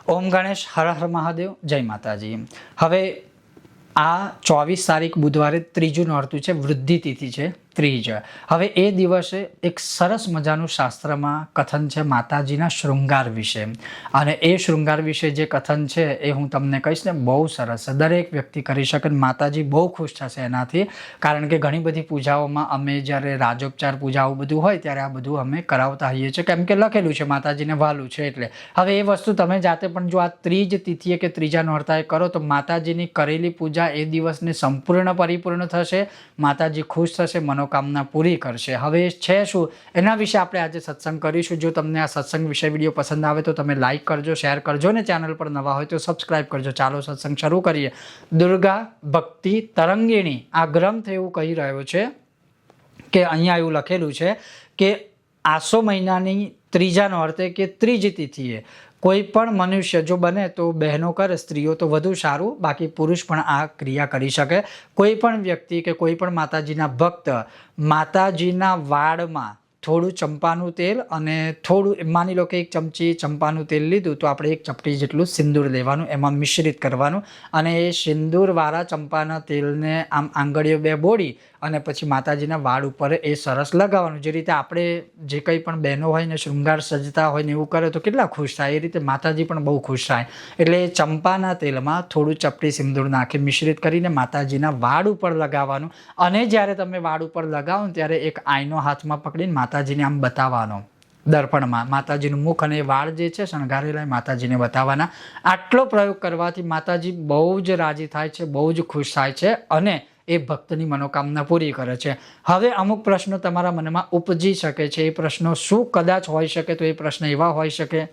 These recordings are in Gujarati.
ઓમ ગણેશ, હર હર મહાદેવ, જય માતાજી। હવે આ 24 તારીખ બુધવારે ત્રીજું નોરતું છે, વૃદ્ધિ તિથિ છે ત્રીજ। હવે એ દિવસે એક સરસ મજાનું શાસ્ત્રમાં કથન છે માતાજીના શૃંગાર વિશે, અને એ શૃંગાર વિશે જે કથન છે એ હું તમને કહીશ ને, બહુ સરસ, દરેક વ્યક્તિ કરી શકે, માતાજી બહુ ખુશ થશે એનાથી। કારણ કે ઘણી બધી પૂજાઓમાં અમે જ્યારે રાજોપચાર પૂજા આવું બધું હોય ત્યારે આ બધું અમે કરાવતા હોઈએ છીએ, કેમ કે લખેલું છે માતાજીને વાલું છે એટલે। હવે એ વસ્તુ તમે જાતે પણ જો આ ત્રીજ તિથિએ કે ત્રીજા નોરતાએ કરો તો માતાજીની કરેલી પૂજા એ દિવસને સંપૂર્ણ પરિપૂર્ણ થશે, માતાજી ખુશ થશે, મનોકામના પૂરી કરશે। હવે છે શું એના વિશે આપણે આજે સત્સંગ કરીશું। જો તમને આ સત્સંગ વિશે વિડીયો પસંદ આવે તો તમે લાઇક કરજો, શેર કરજો ને ચેનલ પર નવા હોય તો સબસ્ક્રાઇબ કરજો। ચાલો સત્સંગ શરૂ કરીએ। દુર્ગા ભક્તિ તરંગિણી આ ગ્રંથ એવું કહી રહ્યો છે કે અહીંયા એવું લખેલું છે કે આસો મહિનાની ત્રીજા નોરતે કે ત્રીજી તિથિએ કોઈ પણ મનુષ્ય જો બને તો બહેનો કરે, સ્ત્રીઓ તો વધુ સારું, બાકી પુરુષ પણ આ ક્રિયા કરી શકે। કોઈ પણ વ્યક્તિ કે કોઈ પણ માતાજીના ભક્ત માતાજીના વાળમાં થોડું ચંપાનું તેલ અને થોડું, માની લો કે એક ચમચી ચંપાનું તેલ લીધું તો આપણે એક ચપટી જેટલું સિંદૂર લેવાનું, એમાં મિશ્રિત કરવાનું, અને એ સિંદૂરવાળા ચંપાના તેલને આમ આંગળીઓ બે બોળી અને પછી માતાજીના વાળ ઉપર એ સરસ લગાવવાનું। જે રીતે આપણે જે કંઈ પણ બહેનો હોય ને શૃંગાર સજતા હોય ને એવું કરે તો કેટલા ખુશ થાય, એ રીતે માતાજી પણ બહુ ખુશ થાય। એટલે એ ચંપાના તેલમાં થોડું ચપટી સિંદૂર નાખી મિશ્રિત કરીને માતાજીના વાળ ઉપર લગાવવાનું, અને જ્યારે તમે વાળ ઉપર લગાવો ત્યારે એક આઈનો હાથમાં પકડીને માતાજીને આમ બતાવવાનો દર્પણમાં, માતાજીનું મુખ અને વાળ જે છે શણગારેલા માતાજીને બતાવવાના। આટલો પ્રયોગ કરવાથી માતાજી બહુ જ રાજી થાય છે, બહુ જ ખુશ થાય છે, અને એ ભક્તની મનોકામના પૂરી કરે છે। હવે અમુક પ્રશ્નો તમારા મનમાં ઉપજી શકે છે। એ પ્રશ્નો શું કદાચ હોઈ શકે? તો એ પ્રશ્ન એવા હોઈ શકે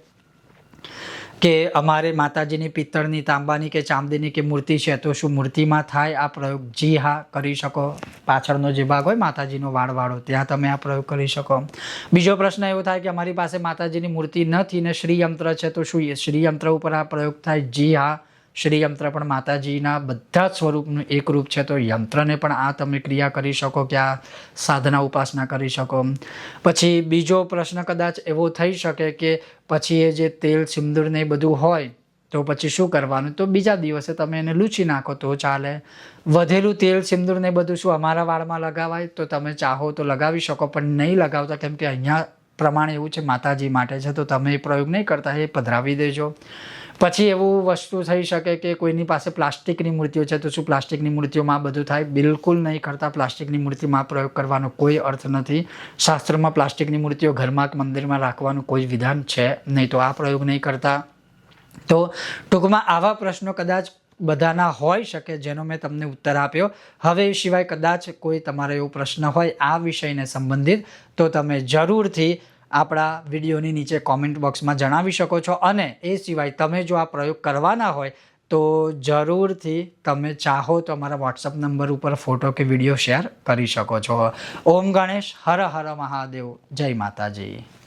કે અમારે માતાજીની પિત્તળની, તાંબાની કે ચાંદીની કે મૂર્તિ છે તો શું મૂર્તિમાં થાય આ પ્રયોગ? જી હા, કરી શકો। પાછળનો જે ભાગ હોય માતાજીનો વાળવાળો ત્યાં તમે આ પ્રયોગ કરી શકો। બીજો પ્રશ્ન એવો થાય કે અમારી પાસે માતાજીની મૂર્તિ નથી ને શ્રીયંત્ર છે તો શું શ્રીયંત્ર ઉપર આ પ્રયોગ થાય? જી હા, શ્રીયંત્ર પણ માતાજીના બધા જ સ્વરૂપનું એક રૂપ છે, તો યંત્રને પણ આ તમે ક્રિયા કરી શકો કે આ સાધના ઉપાસના કરી શકો। પછી બીજો પ્રશ્ન કદાચ એવો થઈ શકે કે પછી એ જે તેલ સિંદૂર ને બધું હોય તો પછી શું કરવાનું? તો બીજા દિવસે તમે એને લૂછી નાખો તો ચાલે। વધેલું તેલ સિંદૂર ને બધું શું અમારા વાળમાં લગાવાય? તો તમે ચાહો તો લગાવી શકો, પણ નહીં લગાવતા, કેમ કે અહીંયા પ્રમાણે એવું છે માતાજી માટે છે, તો તમે એ પ્રયોગ નહીં કરતા, એ પધરાવી દેજો। પછી એવું વસ્તુ થઈ શકે કે કોઈની પાસે પ્લાસ્ટિકની મૂર્તિઓ છે તો શું પ્લાસ્ટિકની મૂર્તિઓમાં આ બધું થાય? બિલકુલ નહીં કરતા। પ્લાસ્ટિકની મૂર્તિમાં પ્રયોગ કરવાનો કોઈ અર્થ નથી। શાસ્ત્રમાં પ્લાસ્ટિકની મૂર્તિઓ ઘરમાં કે મંદિરમાં રાખવાનું કોઈ વિધાન છે નહીં, તો આ પ્રયોગ નહીં કરતા। તો ટૂંકમાં આવા પ્રશ્નો કદાચ બધાના હોઈ શકે જેનો મેં તમને ઉત્તર આપ્યો। હવે એ સિવાય કદાચ કોઈ તમારો એવો પ્રશ્ન હોય આ વિષયને સંબંધિત તો તમે જરૂરથી આપણા વિડીયોની નીચે કોમેન્ટ બોક્સમાં જણાવી શકો છો। અને એ સિવાય તમે જો આ પ્રયોગ કરવાના હોય તો જરૂરથી તમે ચાહો તો અમારા વોટ્સઅપ નંબર ઉપર ફોટો કે વિડીયો શેર કરી શકો છો। ઓમ ગણેશ, હર હર મહાદેવ, જય માતાજી।